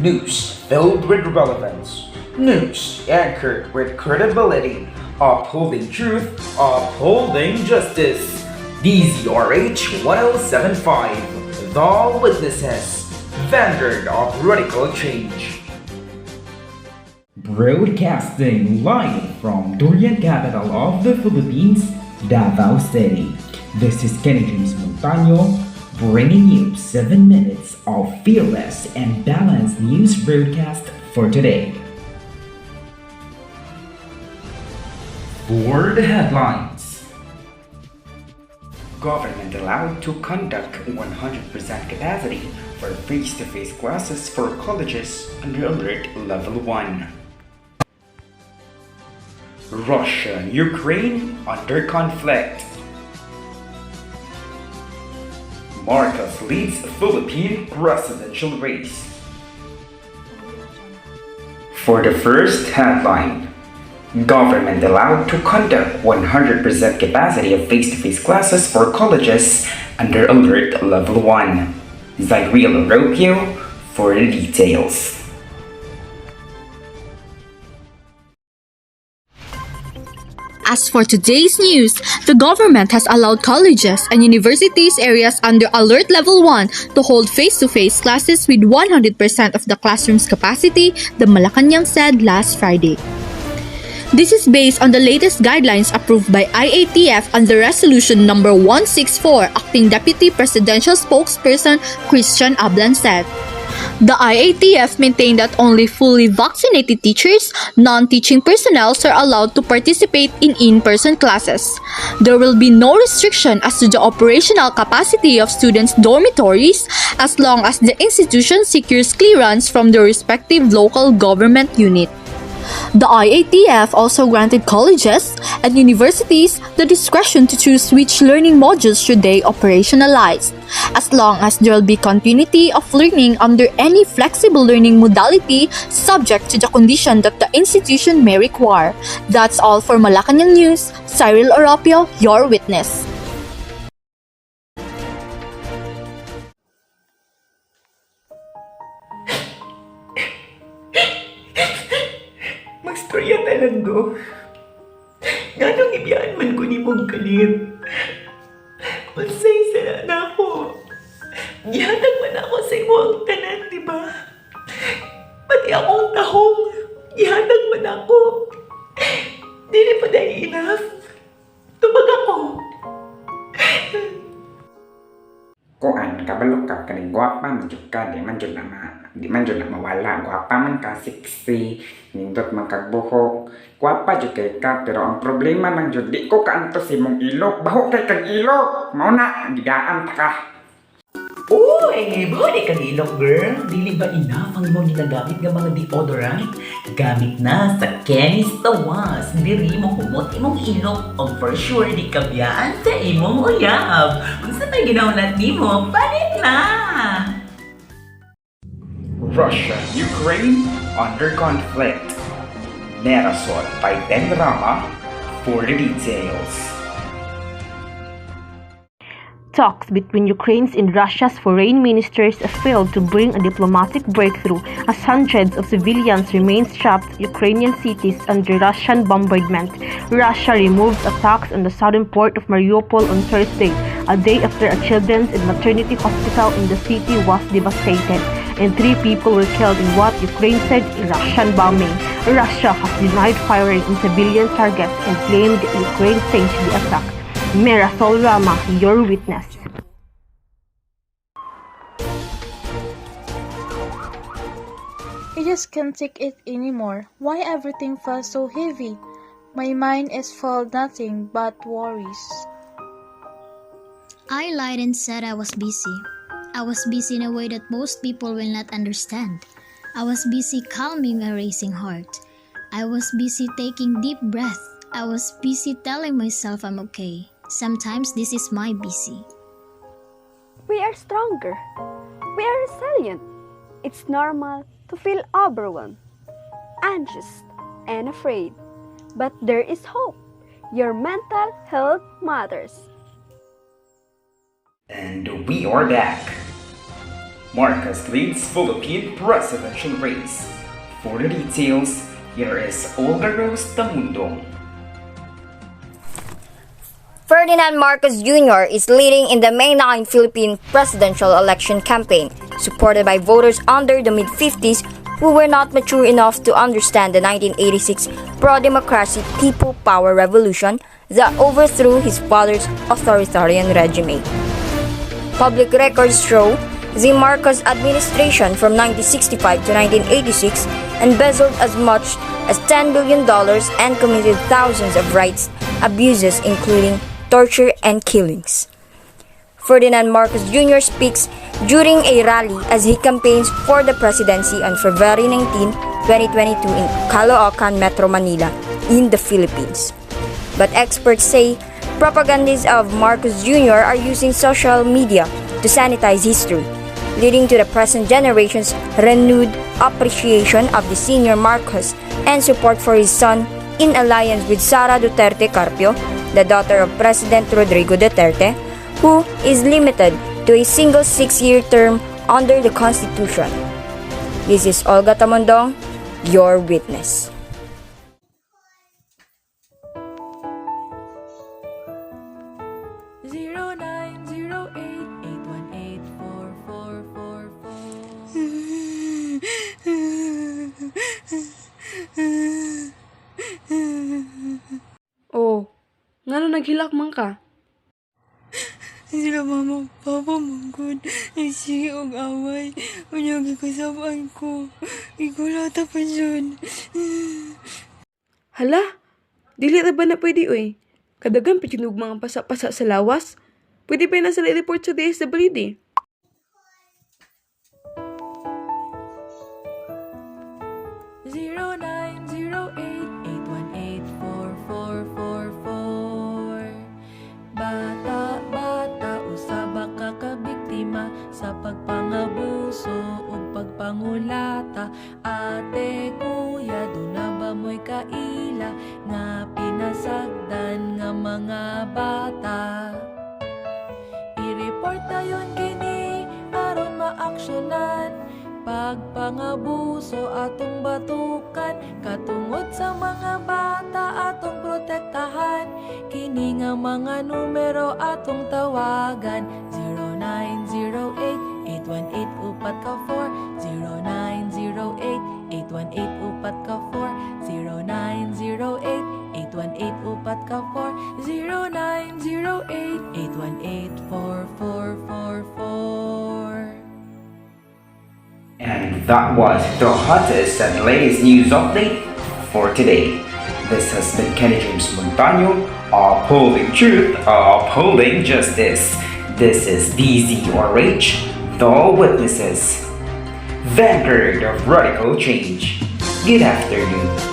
News filled with relevance. News anchored with credibility. Upholding truth, upholding justice. DZRH 1075. The Witnesses. Vanguard of Radical Change. Broadcasting live from Durian capital of the Philippines, Davao City. This is Kenny James Montaño, bringing you 7 minutes of fearless and balanced news broadcast for today. For the headlines. Government allowed to conduct 100% capacity for face-to-face classes for colleges under Alert Level 1. Russia and Ukraine under conflict. Marcos leads Philippine presidential race. For the first headline, government allowed to conduct 100% capacity of face-to-face classes for colleges under Alert Level 1. Zyril Ropio for the details. As for today's news, the government has allowed colleges and universities areas under Alert Level 1 to hold face-to-face classes with 100% of the classroom's capacity, the Malacanang said last Friday. This is based on the latest guidelines approved by IATF under Resolution No. 164, Acting Deputy Presidential Spokesperson Christian Ablan said. The IATF maintained that only fully vaccinated teachers, non-teaching personnel are allowed to participate in in-person classes. There will be no restriction as to the operational capacity of students' dormitories as long as the institution secures clearance from the respective local government unit. The IATF also granted colleges and universities the discretion to choose which learning modules should they operationalize, as long as there will be continuity of learning under any flexible learning modality subject to the condition that the institution may require. That's all for Malacanang News. Cyril Oropio, your witness. Magstorya talaga. Ganong ibiyaan man ko ni mong kalit. Unsay sana na ako. Gihatag man ako sa imo ang tanan, di ba? Pati akong tahong, gihatag man ako. Dili pa dahil enough. Tubag ako. Kuan, kabalo ka, kaning gwapa man jud ka, di man jud na mawala, gwapa man ka, sexy, nindot man kagbuhok, gwapa jud kay ka, pero ang problema man jud, di ko kaantos imong ilok, bahok kay kag ilok, mao na, gigaan ta ka. Uy, budi kang ilok, girl. Dili ba enough ang imong ginagamit nga mga deodorant? Gamit na sa Kenny's Tawas. Diri mo kumot imong ilok. O for sure, di ka biyaan sa imong uyab. Kung sa may ginaulat ni mo, palit na! Russia and Ukraine under conflict. Narrason by Ben Rama for the details. Talks between Ukraine's and Russia's foreign ministers failed to bring a diplomatic breakthrough as hundreds of civilians remain trapped in Ukrainian cities under Russian bombardment. Russia removed attacks on the southern port of Mariupol on Thursday, a day after a children's and maternity hospital in the city was devastated, and 3 people were killed in what Ukraine said a Russian bombing. Russia has denied firing on civilian targets and claimed Ukraine staged the attack. Marisol Rama, your witness. I just can't take it anymore. Why everything feels so heavy? My mind is full of nothing but worries. I lied and said I was busy. I was busy in a way that most people will not understand. I was busy calming my racing heart. I was busy taking deep breaths. I was busy telling myself I'm okay. Sometimes this is my busy. We are stronger. We are resilient. It's normal to feel overwhelmed, anxious, and afraid. But there is hope. Your mental health matters. And we are back. Marcos leads Philippine presidential race. For the details, here is Olga Rose Tamundong. Ferdinand Marcos Jr. is leading in the May 9 Philippine presidential election campaign, supported by voters under the mid-50s who were not mature enough to understand the 1986 pro-democracy people power revolution that overthrew his father's authoritarian regime. Public records show the Marcos administration from 1965 to 1986 embezzled as much as $10 billion and committed thousands of rights abuses including torture and killings. Ferdinand Marcos Jr. speaks during a rally as he campaigns for the presidency on February 19, 2022 in Caloocan, Metro Manila, in the Philippines. But experts say propagandists of Marcos Jr. are using social media to sanitize history, leading to the present generation's renewed appreciation of the senior Marcos and support for his son in alliance with Sara Duterte Carpio, the daughter of President Rodrigo Duterte, who is limited to a single 6-year term under the Constitution. This is Olga Tamundong, your witness. Oh, ngano naghilak man ka? Sila mama, papa manggod, nagsige og away, unyag ikasaban ko, ikulata pa dyan. Hala, dili ra ba na pwede oy? Kadagan pa yun og mga pasa-pasa sa lawas. Pwede pa yun na sila report sa DSWD. Sa pagpangabuso o pagpangulata, ate, kuya, doon na ba mo'y kaila nga pinasagdan nga mga bata? I-report tayon gini aron maaksyonan, pagpangabuso atong batukan, katungod sa mga bata atong protektahan, kini nga mga numero atong tawagan. 0908-818-4, 0908-818-4, 0908-818-444. And that was the hottest and latest news update for today. This has been Kenny James Montano, upholding truth, upholding justice. This is DZRH, The Witnesses, vanguard of radical change. Good afternoon.